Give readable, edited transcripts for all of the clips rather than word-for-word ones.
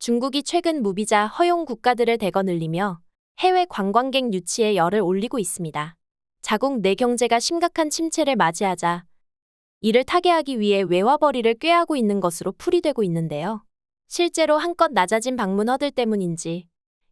중국이 최근 무비자 허용 국가들을 대거 늘리며 해외 관광객 유치에 열을 올리고 있습니다. 자국 내 경제가 심각한 침체를 맞이하자 이를 타개하기 위해 외화벌이를 꾀하고 있는 것으로 풀이되고 있는데요. 실제로 한껏 낮아진 방문 허들 때문인지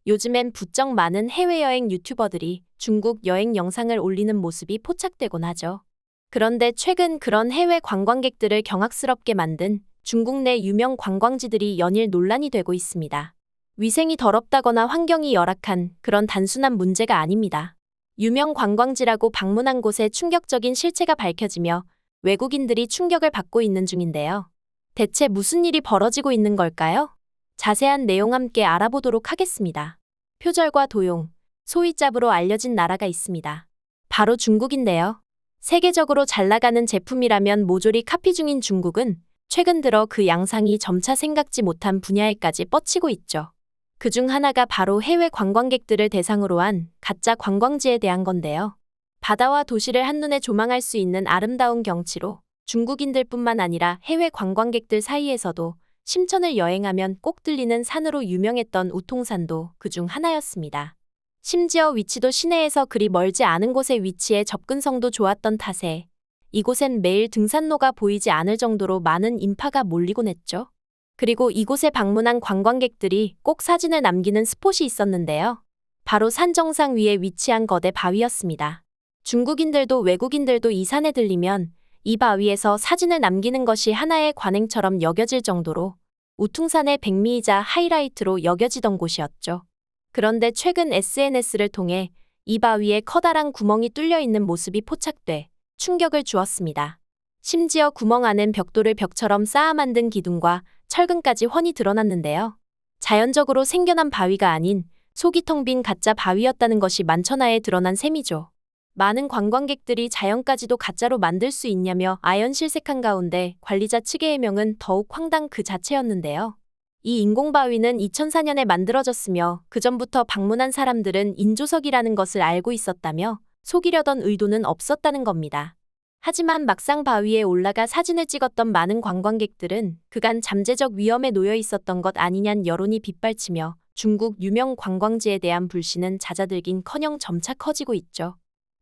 요즘엔 부쩍 많은 해외여행 유튜버들이 중국 여행 영상을 올리는 모습이 포착되곤 하죠. 그런데 최근 그런 해외 관광객들을 경악스럽게 만든 중국 내 유명 관광지들이 연일 논란이 되고 있습니다. 위생이 더럽다거나 환경이 열악한 그런 단순한 문제가 아닙니다. 유명 관광지라고 방문한 곳에 충격적인 실체가 밝혀지며 외국인들이 충격을 받고 있는 중인데요. 대체 무슨 일이 벌어지고 있는 걸까요? 자세한 내용 함께 알아보도록 하겠습니다. 표절과 도용, 소위 짭으로 알려진 나라가 있습니다. 바로 중국인데요. 세계적으로 잘 나가는 제품이라면 모조리 카피 중인 중국은 최근 들어 그 양상이 점차 생각지 못한 분야에까지 뻗치고 있죠. 그중 하나가 바로 해외 관광객들을 대상으로 한 가짜 관광지에 대한 건데요. 바다와 도시를 한눈에 조망할 수 있는 아름다운 경치로 중국인들뿐만 아니라 해외 관광객들 사이에서도 심천을 여행하면 꼭 들리는 산으로 유명했던 우통산도 그중 하나였습니다. 심지어 위치도 시내에서 그리 멀지 않은 곳에 위치해 접근성도 좋았던 탓에 이곳엔 매일 등산로가 보이지 않을 정도로 많은 인파가 몰리곤 했죠. 그리고 이곳에 방문한 관광객들이 꼭 사진을 남기는 스폿이 있었는데요. 바로 산 정상 위에 위치한 거대 바위였습니다. 중국인들도 외국인들도 이 산에 들리면 이 바위에서 사진을 남기는 것이 하나의 관행처럼 여겨질 정도로 우퉁산의 백미이자 하이라이트로 여겨지던 곳이었죠. 그런데 최근 SNS를 통해 이 바위에 커다란 구멍이 뚫려 있는 모습이 포착돼 충격을 주었습니다. 심지어 구멍 안엔 벽돌을 벽처럼 쌓아 만든 기둥과 철근까지 훤히 드러났는데요. 자연적으로 생겨난 바위가 아닌 속이 텅 빈 가짜 바위였다는 것이 만천하에 드러난 셈이죠. 많은 관광객들이 자연까지도 가짜로 만들 수 있냐며 아연실색한 가운데 관리자 측의 해명은 더욱 황당 그 자체였는데요. 이 인공바위는 2004년에 만들어졌으며 그전부터 방문한 사람들은 인조석이라는 것을 알고 있었다며 속이려던 의도는 없었다는 겁니다. 하지만 막상 바위에 올라가 사진을 찍었던 많은 관광객들은 그간 잠재적 위험에 놓여 있었던 것 아니냐는 여론이 빗발치며 중국 유명 관광지에 대한 불신은 잦아들긴커녕 점차 커지고 있죠.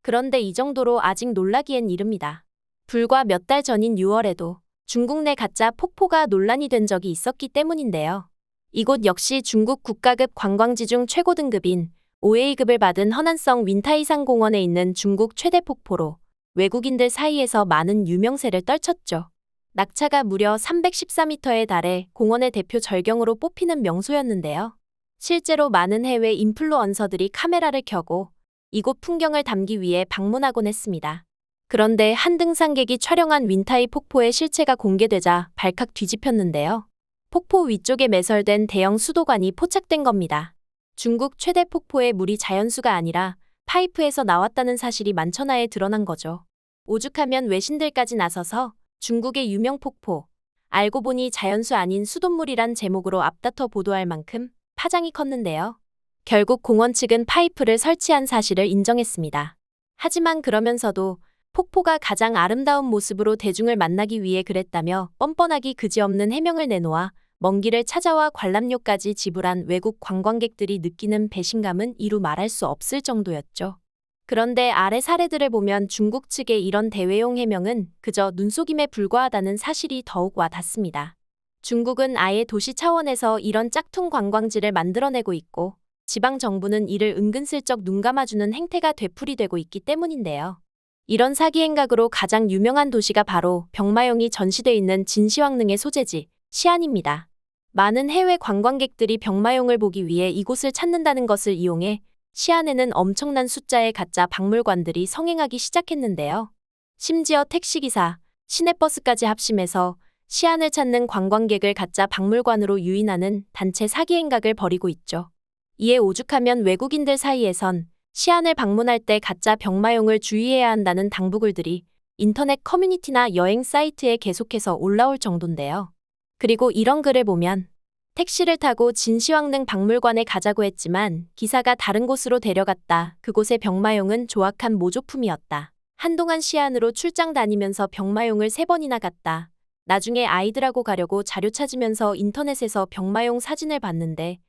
그런데 이 정도로 아직 놀라기엔 이릅니다. 불과 몇 달 전인 6월에도 중국 내 가짜 폭포가 논란이 된 적이 있었기 때문인데요. 이곳 역시 중국 국가급 관광지 중 최고 등급인 OA급을 받은 허난성 윈타이산 공원에 있는 중국 최대 폭포로 외국인들 사이에서 많은 유명세를 떨쳤죠. 낙차가 무려 314m에 달해 공원의 대표 절경으로 뽑히는 명소였는데요. 실제로 많은 해외 인플루언서들이 카메라를 켜고 이곳 풍경을 담기 위해 방문하곤 했습니다. 그런데 한 등산객이 촬영한 윈타이 폭포의 실체가 공개되자 발칵 뒤집혔는데요. 폭포 위쪽에 매설된 대형 수도관이 포착된 겁니다. 중국 최대 폭포의 물이 자연수가 아니라 파이프에서 나왔다는 사실이 만천하에 드러난 거죠. 오죽하면 외신들까지 나서서 중국의 유명 폭포, 알고 보니 자연수 아닌 수돗물이란 제목으로 앞다퉈 보도할 만큼 파장이 컸는데요. 결국 공원 측은 파이프를 설치한 사실을 인정했습니다. 하지만 그러면서도 폭포가 가장 아름다운 모습으로 대중을 만나기 위해 그랬다며 뻔뻔하기 그지없는 해명을 내놓아 먼 길을 찾아와 관람료까지 지불한 외국 관광객들이 느끼는 배신감은 이루 말할 수 없을 정도였죠. 그런데 아래 사례들을 보면 중국 측의 이런 대외용 해명은 그저 눈속임에 불과하다는 사실이 더욱 와닿습니다. 중국은 아예 도시 차원에서 이런 짝퉁 관광지를 만들어내고 있고 지방정부는 이를 은근슬쩍 눈감아주는 행태가 되풀이되고 있기 때문인데요. 이런 사기 행각으로 가장 유명한 도시가 바로 병마용이 전시돼 있는 진시황릉의 소재지 시안입니다. 많은 해외 관광객들이 병마용을 보기 위해 이곳을 찾는다는 것을 이용해 시안에는 엄청난 숫자의 가짜 박물관들이 성행하기 시작했는데요. 심지어 택시기사, 시내버스까지 합심해서 시안을 찾는 관광객을 가짜 박물관으로 유인하는 단체 사기 행각을 벌이고 있죠. 이에 오죽하면 외국인들 사이에선 시안을 방문할 때 가짜 병마용을 주의해야 한다는 당부글들이 인터넷 커뮤니티나 여행 사이트에 계속해서 올라올 정도인데요. 그리고 이런 글을 보면 택시를 타고 진시황릉 박물관에 가자고 했지만 기사가 다른 곳으로 데려갔다. 그곳의 병마용은 조악한 모조품이었다. 한동안 시안으로 출장 다니면서 병마용을 3번이나 갔다. 나중에 아이들하고 가려고 자료 찾으면서 인터넷에서 병마용 사진을 봤는데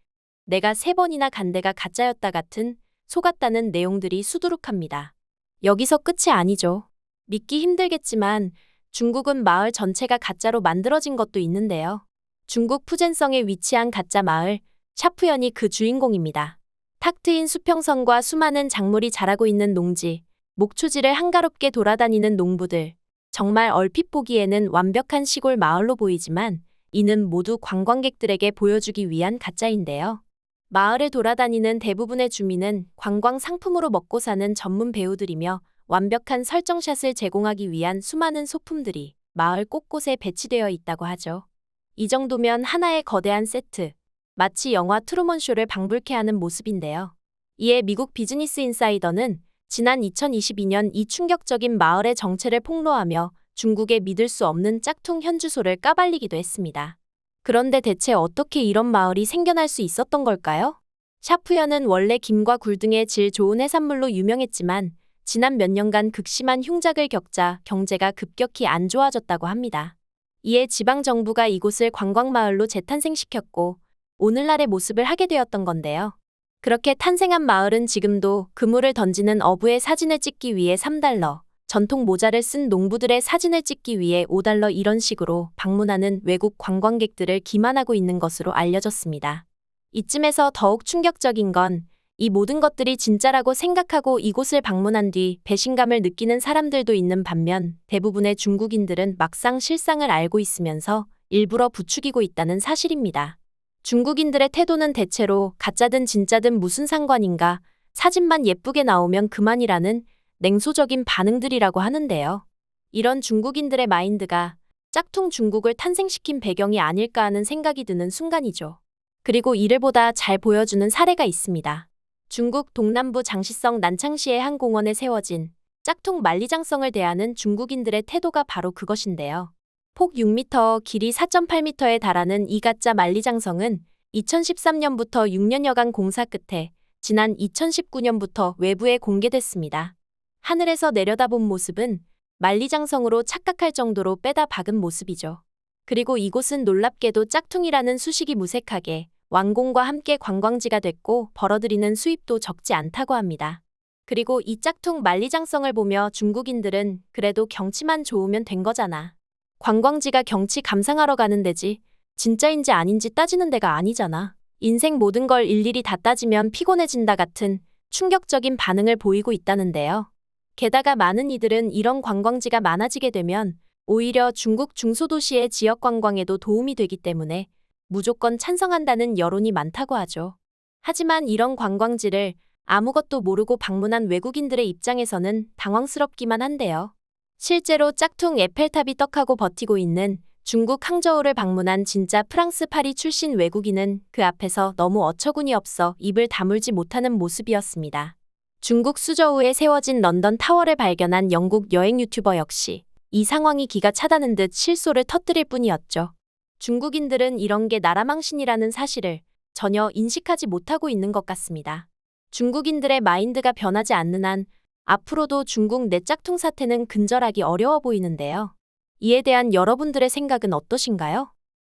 내가 3번이나 간 데가 가짜였다 같은 속았다는 내용들이 수두룩합니다. 여기서 끝이 아니죠. 믿기 힘들겠지만 중국은 마을 전체가 가짜로 만들어진 것도 있는데요. 중국 푸젠성에 위치한 가짜 마을 샤프연이 그 주인공입니다. 탁 트인 수평선과 수많은 작물이 자라고 있는 농지, 목초지를 한가롭게 돌아다니는 농부들. 정말 얼핏 보기에는 완벽한 시골 마을로 보이지만 이는 모두 관광객들에게 보여주기 위한 가짜인데요. 마을을 돌아다니는 대부분의 주민은 관광 상품으로 먹고 사는 전문 배우들이며 완벽한 설정샷을 제공하기 위한 수많은 소품들이 마을 곳곳에 배치되어 있다고 하죠. 이 정도면 하나의 거대한 세트, 마치 영화 트루먼 쇼를 방불케 하는 모습인데요. 이에 미국 비즈니스 인사이더는 지난 2022년 이 충격적인 마을의 정체를 폭로하며 중국의 믿을 수 없는 짝퉁 현주소를 까발리기도 했습니다. 그런데 대체 어떻게 이런 마을이 생겨날 수 있었던 걸까요? 샤프연은 원래 김과 굴 등의 질 좋은 해산물로 유명했지만 지난 몇 년간 극심한 흉작을 겪자 경제가 급격히 안 좋아졌다고 합니다. 이에 지방정부가 이곳을 관광마을로 재탄생시켰고 오늘날의 모습을 하게 되었던 건데요. 그렇게 탄생한 마을은 지금도 그물을 던지는 어부의 사진을 찍기 위해 3달러, 전통 모자를 쓴 농부들의 사진을 찍기 위해 5달러 이런 식으로 방문하는 외국 관광객들을 기만하고 있는 것으로 알려졌습니다. 이쯤에서 더욱 충격적인 건 이 모든 것들이 진짜라고 생각하고 이곳을 방문한 뒤 배신감을 느끼는 사람들도 있는 반면 대부분의 중국인들은 막상 실상을 알고 있으면서 일부러 부추기고 있다는 사실입니다. 중국인들의 태도는 대체로 가짜든 진짜든 무슨 상관인가, 사진만 예쁘게 나오면 그만이라는 냉소적인 반응들이라고 하는데요. 이런 중국인들의 마인드가 짝퉁 중국을 탄생시킨 배경이 아닐까 하는 생각이 드는 순간이죠. 그리고 이를 보다 잘 보여주는 사례가 있습니다. 중국 동남부 장시성 난창시의 한 공원에 세워진 짝퉁 만리장성을 대하는 중국인들의 태도가 바로 그것인데요. 폭 6m, 길이 4.8m에 달하는 이 가짜 만리장성은 2013년부터 6년여간 공사 끝에 지난 2019년부터 외부에 공개됐습니다. 하늘에서 내려다본 모습은 만리장성으로 착각할 정도로 빼다 박은 모습이죠. 그리고 이곳은 놀랍게도 짝퉁이라는 수식이 무색하게 완공과 함께 관광지가 됐고 벌어들이는 수입도 적지 않다고 합니다. 그리고 이 짝퉁 만리장성을 보며 중국인들은 그래도 경치만 좋으면 된 거잖아. 관광지가 경치 감상하러 가는 데지 진짜인지 아닌지 따지는 데가 아니잖아. 인생 모든 걸 일일이 다 따지면 피곤해진다 같은 충격적인 반응을 보이고 있다는데요. 게다가 많은 이들은 이런 관광지가 많아지게 되면 오히려 중국 중소도시의 지역 관광에도 도움이 되기 때문에 무조건 찬성한다는 여론이 많다고 하죠. 하지만 이런 관광지를 아무것도 모르고 방문한 외국인들의 입장에서는 당황스럽기만 한데요. 실제로 짝퉁 에펠탑이 떡하고 버티고 있는 중국 항저우를 방문한 진짜 프랑스 파리 출신 외국인은 그 앞에서 너무 어처구니 없어 입을 다물지 못하는 모습이었습니다. 중국 수저우에 세워진 런던 타워를 발견한 영국 여행 유튜버 역시 이 상황이 기가 차다는 듯 실소를 터뜨릴 뿐이었죠. 중국인들은 이런 게 나라망신이라는 사실을 전혀 인식하지 못하고 있는 것 같습니다. 중국인들의 마인드가 변하지 않는 한 앞으로도 중국 내 짝퉁 사태는 근절하기 어려워 보이는데요. 이에 대한 여러분들의 생각은 어떠신가요?